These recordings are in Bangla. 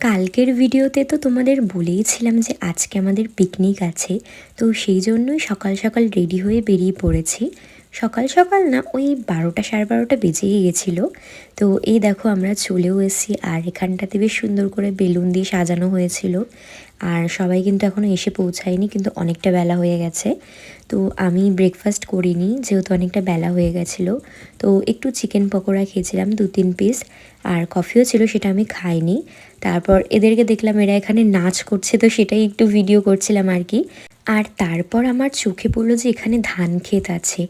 কালকের ভিডিওতে তো তোমাদের বলেইছিলাম যে আজকে আমাদের পিকনিক আছে। তো সেই জন্যই সকাল সকাল রেডি হয়ে বেরিয়ে পড়েছি। সকাল সকাল না, ওই 12টা 12:30 বেজেই গেছিলো। তো এই দেখো আমরা চলেও এসেছি, আর এখানটাতে বেশ সুন্দর করে বেলুন দিয়ে সাজানো হয়েছিল। আর সবাই কিন্তু এখনও এসে পৌঁছায়নি, কিন্তু অনেকটা বেলা হয়ে গেছে। তো আমি ব্রেকফাস্ট করিনি, যেহেতু অনেকটা বেলা হয়ে গেছিলো। তো একটু চিকেন পকোড়া খেয়েছিলাম 2-3 পিস, আর কফিও ছিল, সেটা আমি খাইনি। তারপর এদেরকে দেখলাম এরা এখানে নাচ করছে, তো সেটাই একটু ভিডিও করছিলাম আর কি। আর তারপর আমার চোখে পড়লো যে এখানে ধান ক্ষেত আছে,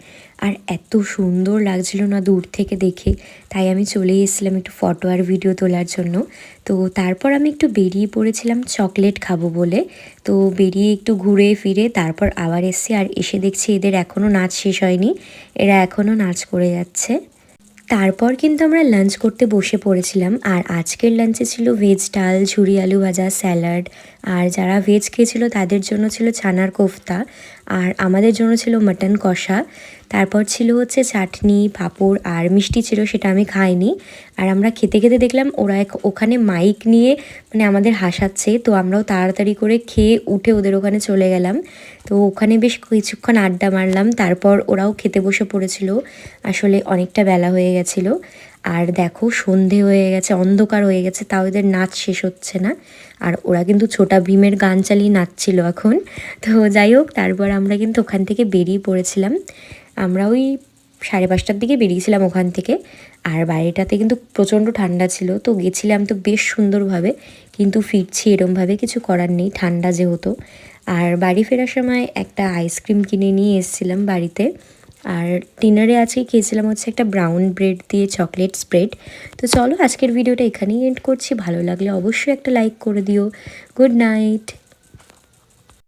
আর এত সুন্দর লাগছিল না দূর থেকে দেখে। তাই আমি চলে এসেছিলাম একটু ফটো আর ভিডিও তোলার জন্য। তো তারপর আমি একটু বেরিয়ে পড়েছিলাম চকলেট খাবো বলে। তো বেরিয়ে একটু ঘুরে ফিরে তারপর আবার এসছি, আর এসে দেখছি এদের এখনও নাচ শেষ হয়নি, এরা এখনও নাচ করে যাচ্ছে। তারপর কিন্তু আমরা লাঞ্চ করতে বসে পড়েছিলাম, আর আজকের লাঞ্চে ছিল ভেজ ডাল, ঝুরি আলু ভাজা, স্যালাড। আর যারা ভেজ খেয়েছিল তাদের জন্য ছিল ছানার কোফতা, আর আমাদের জন্য ছিল মাটন কষা। তারপর ছিল হচ্ছে চাটনি, পাঁপড় আর মিষ্টি ছিল, সেটা আমি খাইনি। আর আমরা খেতে খেতে দেখলাম ওরা ওখানে মাইক নিয়ে মানে আমাদের হাসাচ্ছে, তো আমরাও তাড়াতাড়ি করে খেয়ে উঠে ওদের ওখানে চলে গেলাম। তো ওখানে বেশ কিছুক্ষণ আড্ডা মারলাম, তারপর ওরাও খেতে বসে পড়েছিল। আসলে অনেকটা বেলা হয়ে গেছিলো। আর দেখো সন্ধে হয়ে গেছে, অন্ধকার হয়ে গেছে, তাও এদের নাচ শেষ হচ্ছে না। আর ওরা কিন্তু ছোটা ভীমের গান চালিয়ে নাচছিল এখন। তো যাই হোক, তারপর আমরা কিন্তু ওখান থেকে বেরিয়ে পড়েছিলাম। আমরা ওই 5:30টার দিকে বেরিয়েছিলাম ওখান থেকে। আর বাইরেটাতে কিন্তু প্রচণ্ড ঠান্ডা ছিল, তো গেছিলাম তো বেশ সুন্দরভাবে, কিন্তু ফিরছি এরমভাবে, কিছু করার নেই, ঠান্ডা যেহেতু। আর বাড়ি ফেরার সময় একটা আইসক্রিম কিনে নিয়ে এসেছিলাম বাড়িতে। আর ডিনারে আজকে খেয়েছিলাম হচ্ছে একটা ব্রাউন ব্রেড দিয়ে চকলেট স্প্রেড। তো চলো আজকের ভিডিওটা এখানেই এন্ড করছি। ভালো লাগলে অবশ্যই একটা লাইক করে দিও। Good night.